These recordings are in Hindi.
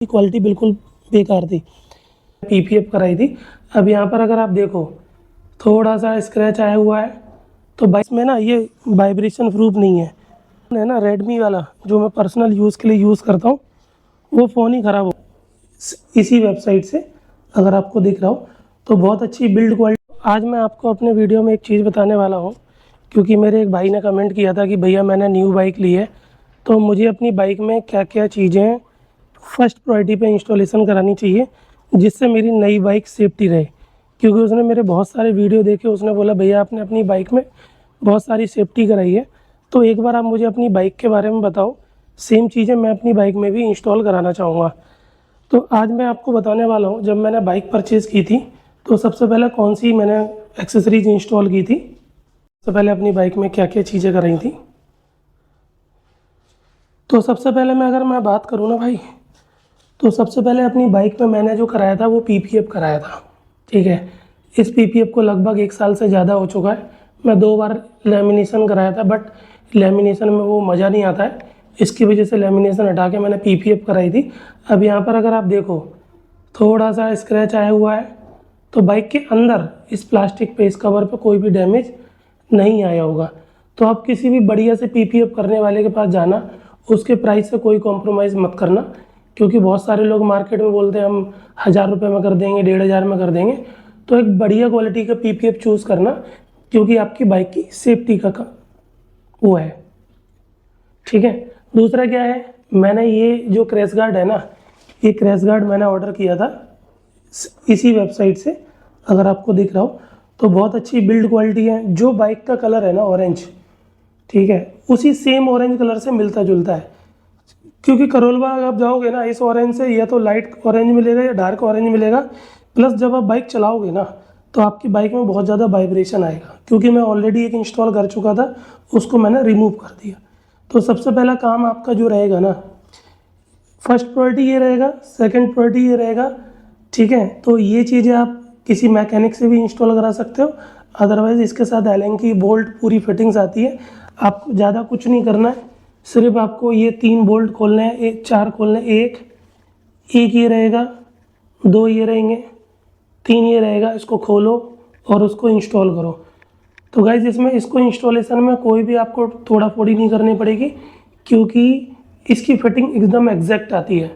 की क्वालिटी बिल्कुल बेकार थी। पीपीएफ कराई थी। अब यहाँ पर अगर आप देखो थोड़ा सा स्क्रैच आया हुआ है, तो बाइक में ना ये वाइब्रेशन प्रूफ नहीं है ना। रेडमी वाला जो मैं पर्सनल यूज़ के लिए यूज़ करता हूँ, वो फ़ोन ही ख़राब हो इसी वेबसाइट से अगर आपको दिख रहा हो तो बहुत अच्छी बिल्ड क्वालिटी। आज मैं आपको अपने वीडियो में एक चीज़ बताने वाला हूँ, क्योंकि मेरे एक भाई ने कमेंट किया था कि भैया मैंने न्यू बाइक ली है, तो मुझे अपनी बाइक में क्या क्या चीज़ें फर्स्ट प्रायोरिटी पे इंस्टॉलेशन करानी चाहिए जिससे मेरी नई बाइक सेफ्टी रहे। क्योंकि उसने मेरे बहुत सारे वीडियो देखे, उसने बोला भैया आपने अपनी बाइक में बहुत सारी सेफ्टी कराई है, तो एक बार आप मुझे अपनी बाइक के बारे में बताओ। सेम चीज़ें मैं अपनी बाइक में भी इंस्टॉल कराना चाहूँगा। तो आज मैं आपको बताने वाला हूँ, जब मैंने बाइक परचेज़ की थी तो सबसे पहले कौन सी मैंने एक्सेसरीज इंस्टॉल की थी, सबसे पहले अपनी बाइक में क्या क्या चीज़ें कराई थी। तो सबसे पहले मैं बात करूँ ना भाई, तो सबसे पहले अपनी बाइक में मैंने जो कराया था वो पीपीएफ कराया था। ठीक है, इस पीपीएफ को लगभग 1 साल से ज़्यादा हो चुका है। मैं 2 बार लेमिनेशन कराया था, बट लेमिनेशन में वो मज़ा नहीं आता है, इसकी वजह से लेमिनेशन हटा के मैंने पीपीएफ कराई थी। अब यहाँ पर अगर आप देखो थोड़ा सा स्क्रैच आया हुआ है, तो बाइक के अंदर इस प्लास्टिक पे, इस कवर पे कोई भी डैमेज नहीं आया होगा। तो आप किसी भी बढ़िया से पीपीएफ करने वाले के पास जाना, उसके प्राइस से कोई कॉम्प्रोमाइज़ मत करना, क्योंकि बहुत सारे लोग मार्केट में बोलते हैं हम 1000 रुपये में कर देंगे, 1500 में कर देंगे। तो एक बढ़िया क्वालिटी का पीपीएफ चूज़ करना, क्योंकि आपकी बाइक की सेफ्टी का वो है। ठीक है, दूसरा क्या है, मैंने ये जो क्रैश गार्ड है ना, ये क्रैश गार्ड मैंने ऑर्डर किया था इसी वेबसाइट से अगर आपको दिख रहा हो, तो बहुत अच्छी बिल्ड क्वालिटी है। जो बाइक का कलर है ना ऑरेंज, ठीक है, उसी सेम ऑरेंज कलर से मिलता जुलता है। क्योंकि करोल बाग आप जाओगे ना, इस ऑरेंज से या तो लाइट ऑरेंज मिलेगा या डार्क ऑरेंज मिलेगा। प्लस जब आप बाइक चलाओगे ना, तो आपकी बाइक में बहुत ज़्यादा वाइब्रेशन आएगा। क्योंकि मैं ऑलरेडी एक इंस्टॉल कर चुका था, उसको मैंने रिमूव कर दिया। तो सबसे पहला काम आपका जो रहेगा ना, फर्स्ट प्रायोरिटी ये रहेगा, सेकंड प्रायोरिटी ये रहेगा। ठीक है, तो ये चीज़ें आप किसी मैकेनिक से भी इंस्टॉल करा सकते हो। अदरवाइज़ इसके साथ एलन की बोल्ट पूरी फिटिंग्स आती है, आपको ज़्यादा कुछ नहीं करना है। सिर्फ आपको ये 3 बोल्ट खोलने हैं, 4 खोलने, एक ये रहेगा, 2 ये रहेंगे, 3 ये रहेगा। इसको खोलो और उसको इंस्टॉल करो। तो गाइज़ इसमें इसको इंस्टॉलेशन में कोई भी आपको थोड़ा फोड़ी नहीं करनी पड़ेगी, क्योंकि इसकी फिटिंग एकदम एग्जैक्ट आती है।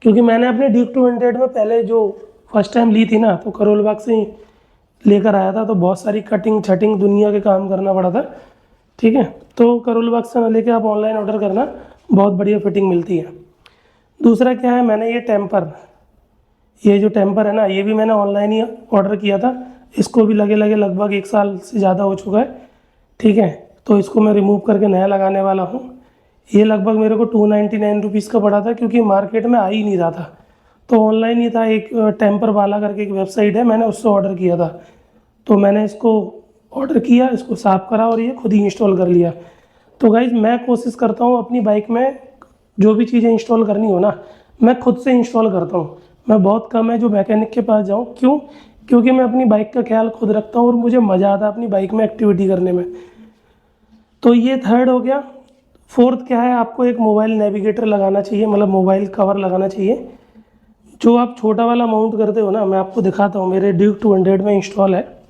क्योंकि मैंने अपने ड्यूक 200 में पहले जो फर्स्ट टाइम ली थी ना, तो करोल बाग से ही लेकर आया था, तो बहुत सारी कटिंग छटिंग दुनिया के काम करना पड़ा था। ठीक है, तो करोल बाग से ना लेके आप ऑनलाइन ऑर्डर करना, बहुत बढ़िया फिटिंग मिलती है। दूसरा क्या है, मैंने ये जो टेम्पर है ना, ये भी मैंने ऑनलाइन ही ऑर्डर किया था। इसको भी लगे लगभग 1 साल से ज़्यादा हो चुका है। ठीक है, तो इसको मैं रिमूव करके नया लगाने वाला हूँ। ये लगभग मेरे को 299 रुपीज़ का पड़ा था, क्योंकि मार्केट में आ ही नहीं रहा था। तो ऑनलाइन ही था, एक टेम्पर वाला करके एक वेबसाइट है, मैंने उससे ऑर्डर किया था। तो मैंने इसको ऑर्डर किया, इसको साफ़ करा और ये खुद ही इंस्टॉल कर लिया। तो गाइज़ मैं कोशिश करता हूँ अपनी बाइक में जो भी चीज़ें इंस्टॉल करनी हो ना, मैं खुद से इंस्टॉल करता हूँ। मैं बहुत कम है जो मैकेनिक के पास जाऊँ। क्यों? क्योंकि मैं अपनी बाइक का ख्याल खुद रखता हूँ और मुझे मज़ा आता है अपनी बाइक में एक्टिविटी करने में। तो ये थर्ड हो गया। फोर्थ क्या है, आपको एक मोबाइल नेविगेटर लगाना चाहिए, मतलब मोबाइल कवर लगाना चाहिए। जो आप छोटा वाला माउंट करते हो ना, मैं आपको दिखाता हूँ, मेरे ड्यूक 200 में इंस्टॉल है।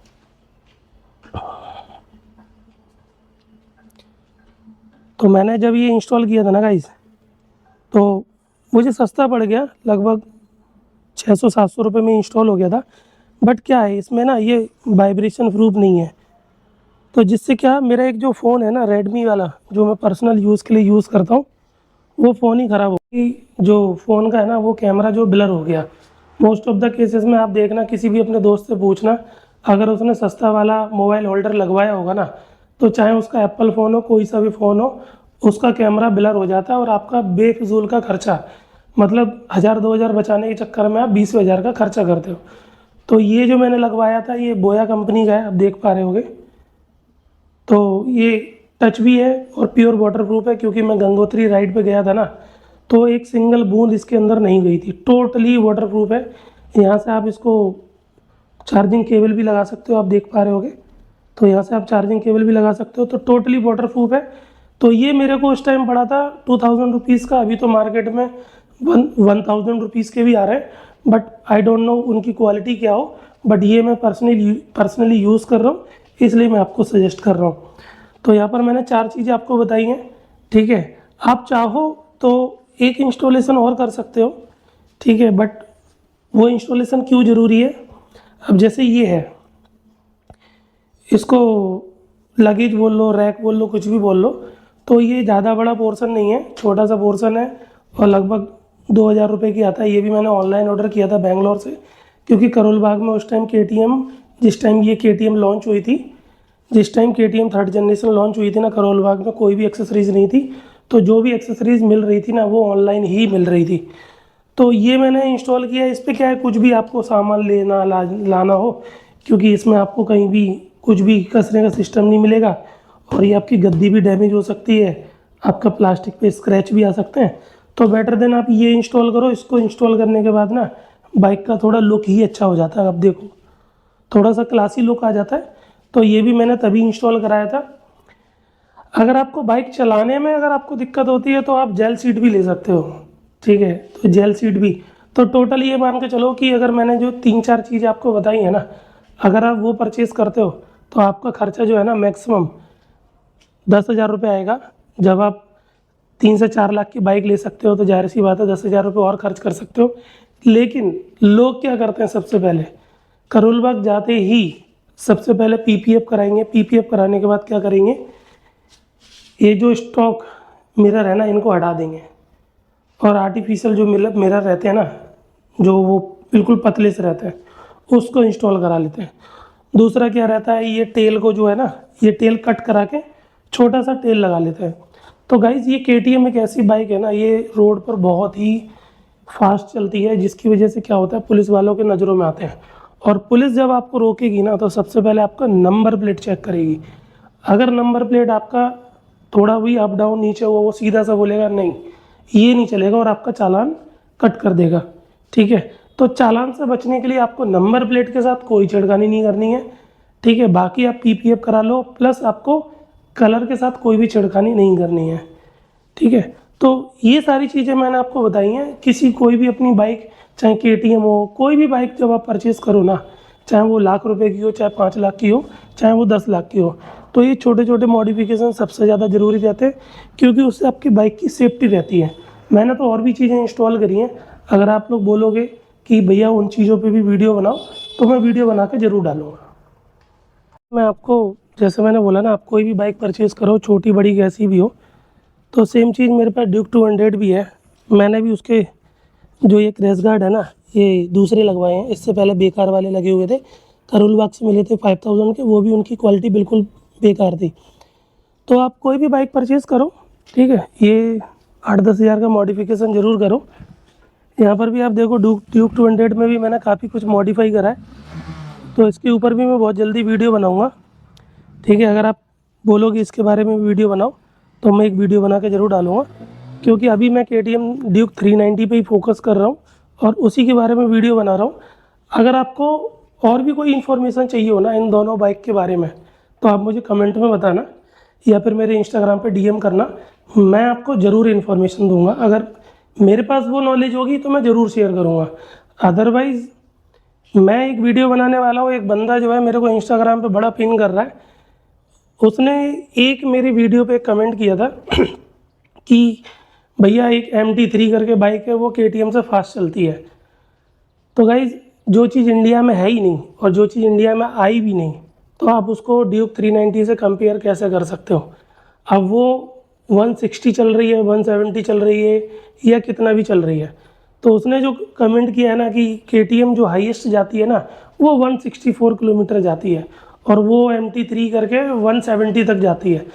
तो मैंने जब ये इंस्टॉल किया था ना गाइस, तो मुझे सस्ता पड़ गया, लगभग 600-700 रुपये में इंस्टॉल हो गया था। बट क्या है इसमें ना, ये वाइब्रेशन प्रूफ नहीं है। तो जिससे क्या, मेरा एक जो फ़ोन है ना रेडमी वाला, जो मैं पर्सनल यूज़ के लिए यूज़ करता हूँ, वो फ़ोन ही ख़राब हो गई। जो फ़ोन का है ना, वो कैमरा जो ब्लर हो गया। मोस्ट ऑफ द केसेस में आप देखना, किसी भी अपने दोस्त से पूछना, अगर उसने सस्ता वाला मोबाइल होल्डर लगवाया होगा ना, तो चाहे उसका एप्पल फ़ोन हो, कोई सा भी फ़ोन हो, उसका कैमरा ब्लर हो जाता है और आपका बेफिजूल का खर्चा, मतलब 1000-2000 बचाने के चक्कर में आप 20,000 का खर्चा करते हो। तो ये जो मैंने लगवाया था, ये बोया कंपनी का है, आप देख पा रहे होगे। तो ये टच भी है और प्योर वाटरप्रूफ है, क्योंकि मैं गंगोत्री राइड पे गया था ना, तो एक सिंगल बूंद इसके अंदर नहीं गई थी। टोटली वाटरप्रूफ है। यहाँ से आप इसको चार्जिंग केबल भी लगा सकते हो, आप देख पा रहे होगे। तो यहाँ से आप चार्जिंग केबल भी लगा सकते हो, तो टोटली वाटरप्रूफ है। तो ये मेरे को उस टाइम पड़ा था 2000 रुपीज़ का। अभी तो मार्केट में ₹1000 के भी आ रहे हैं, बट आई डोंट नो उनकी क्वालिटी क्या हो, बट ये मैं पर्सनली यूज़ कर रहा हूँ, इसलिए मैं आपको सजेस्ट कर रहा हूँ। तो यहाँ पर मैंने 4 चीज़ें आपको बताई हैं, ठीक है। आप चाहो तो एक इंस्टॉलेशन और कर सकते हो, ठीक है, बट वो इंस्टॉलेशन क्यों ज़रूरी है? अब जैसे ये है, इसको लगेज बोल लो, रैक बोल लो, कुछ भी बोल लो, तो ये ज़्यादा बड़ा पोर्शन नहीं है, छोटा सा पोर्शन है और लगभग 2000 की आता है। ये भी मैंने ऑनलाइन ऑर्डर किया था बेंगलोर से, क्योंकि करोल बाग में उस टाइम KTM, जिस टाइम ये KTM लॉन्च हुई थी, जिस time KTM 3rd generation launch हुई थी ना, करोल बाग में कोई भी एक्सेसरीज़ नहीं थी, तो जो भी एक्सेसरीज़ मिल रही थी ना वो ऑनलाइन ही मिल रही थी। तो ये मैंने इंस्टॉल किया। इस पर क्या है, कुछ भी आपको सामान लाना हो, क्योंकि इसमें आपको कहीं भी कुछ भी कसने का सिस्टम नहीं मिलेगा, और ये आपकी गद्दी भी डैमेज हो सकती है, आपका प्लास्टिक पे स्क्रैच भी आ सकते हैं। तो बेटर देन आप ये इंस्टॉल करो। इसको इंस्टॉल करने के बाद ना बाइक का थोड़ा लुक ही अच्छा हो जाता है। अब देखो, थोड़ा सा क्लासी लुक आ जाता है। तो ये भी मैंने तभी इंस्टॉल कराया था। अगर आपको बाइक चलाने में अगर आपको दिक्कत होती है तो आप जेल सीट भी ले सकते हो, ठीक है। तो जेल सीट भी, तो टोटल ये मान के चलो कि अगर मैंने जो 3-4 चीज़ें आपको बताई है ना, अगर आप वो परचेज़ करते हो तो आपका खर्चा जो है ना मैक्सिमम 10,000 आएगा। जब आप 3 से 4 लाख की बाइक ले सकते हो तो जाहिर सी बात है 10,000 और खर्च कर सकते हो। लेकिन लोग क्या करते हैं, सबसे पहले करोल बाग जाते ही सबसे पहले PPF कराएंगे। PPF कराने के बाद क्या करेंगे, ये जो स्टॉक मिरर है ना इनको हटा देंगे, और आर्टिफिशियल जो मिरर रहते हैं ना, जो वो बिल्कुल पतले से रहते हैं, उसको इंस्टॉल करा लेते हैं। दूसरा क्या रहता है, ये टेल को जो है ना, ये टेल कट करा के छोटा सा टेल लगा लेते हैं। तो गाइज़ ये KTM एक ऐसी बाइक है ना, ये रोड पर बहुत ही फास्ट चलती है, जिसकी वजह से क्या होता है, पुलिस वालों के नज़रों में आते हैं। और पुलिस जब आपको रोकेगी ना तो सबसे पहले आपका नंबर प्लेट चेक करेगी। अगर नंबर प्लेट आपका थोड़ा भी अप डाउन नीचे हुआ, वो सीधा सा बोलेगा नहीं ये नहीं चलेगा, और आपका चालान कट कर देगा, ठीक है। तो चालान से बचने के लिए आपको नंबर प्लेट के साथ कोई छेड़खानी नहीं करनी है, ठीक है। बाकी आप PPF करा लो, प्लस आपको कलर के साथ कोई भी छेड़खानी नहीं करनी है, ठीक है। तो ये सारी चीज़ें मैंने आपको बताई हैं। कोई भी अपनी बाइक, चाहे KTM हो, कोई भी बाइक जब आप परचेज़ करो ना, चाहे वो ₹1,00,000 की हो, चाहे 5 लाख की हो, चाहे वो 10 लाख की हो, तो ये छोटे छोटे मॉडिफिकेशन सबसे ज़्यादा ज़रूरी रहते हैं, क्योंकि उससे आपकी बाइक की सेफ्टी रहती है। मैंने तो और भी चीज़ें इंस्टॉल करी हैं। अगर आप लोग बोलोगे कि भैया उन चीज़ों पे भी वीडियो बनाओ, तो मैं वीडियो बना के ज़रूर डालूँगा। मैं आपको, जैसे मैंने बोला ना, आप कोई भी बाइक परचेज़ करो, छोटी बड़ी कैसी भी हो, तो सेम चीज़ मेरे पास ड्यूक 200 भी है। मैंने भी उसके जो ये क्रैश गार्ड है ना, ये दूसरे लगवाए हैं। इससे पहले बेकार वाले लगे हुए थे, करोल बाग से मिले थे 5000 के, वो भी उनकी क्वालिटी बिल्कुल बेकार थी। तो आप कोई भी बाइक परचेज़ करो, ठीक है, ये 8-10 हज़ार का मॉडिफिकेशन ज़रूर करो। यहाँ पर भी आप देखो, ड्यूक 200 में भी मैंने काफ़ी कुछ मॉडिफाई करा है, तो इसके ऊपर भी मैं बहुत जल्दी वीडियो बनाऊँगा, ठीक है। अगर आप बोलोगे इसके बारे में वीडियो बनाओ, तो मैं एक वीडियो बना के ज़रूर डालूँगा, क्योंकि अभी मैं KTM ड्यूक 390 पे ही फोकस कर रहा हूँ और उसी के बारे में वीडियो बना रहा हूँ। अगर आपको और भी कोई इन्फॉर्मेशन चाहिए हो ना इन दोनों बाइक के बारे में, तो आप मुझे कमेंट में बताना, या फिर मेरे इंस्टाग्राम पे DM करना। मैं आपको ज़रूर इन्फॉर्मेशन दूंगा। अगर मेरे पास वो नॉलेज होगी तो मैं ज़रूर शेयर करूँगा। अदरवाइज़ मैं एक वीडियो बनाने वाला हूँ, एक बंदा जो है मेरे को इंस्टाग्राम पे बड़ा पिन कर रहा है, उसने एक मेरी वीडियो पे कमेंट किया था कि भैया एक MT3 करके बाइक है, वो KTM से फास्ट चलती है। तो गाइज़ जो चीज़ इंडिया में है ही नहीं और जो चीज़ इंडिया में आई भी नहीं, तो आप उसको ड्यूक 390 से कंपेयर कैसे कर सकते हो। अब वो 160 चल रही है, 170 चल रही है, या कितना भी चल रही है। तो उसने जो कमेंट किया है ना कि KTM जो हाईएस्ट जाती है ना, वो 164 किलोमीटर जाती है, और वो MT3 करके 170 तक जाती है।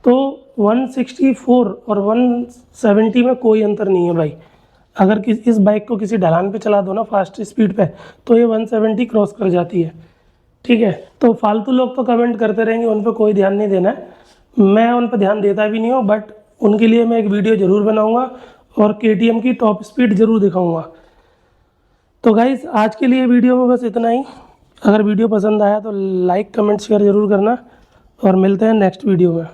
तो 164 और 170 में कोई अंतर नहीं है भाई। अगर इस बाइक को किसी ढलान पे चला दो ना फास्ट स्पीड पे, तो ये 170 क्रॉस कर जाती है, ठीक है। तो फालतू लोग तो कमेंट करते रहेंगे, उन पर कोई ध्यान नहीं देना है। मैं उन पर ध्यान देता भी नहीं हूँ, बट उनके लिए मैं एक वीडियो ज़रूर बनाऊँगा और KTM की टॉप स्पीड ज़रूर दिखाऊँगा। तो गाइज़ आज के लिए वीडियो में बस इतना ही। अगर वीडियो पसंद आया तो लाइक कमेंट शेयर ज़रूर करना, और मिलते हैं नेक्स्ट वीडियो में।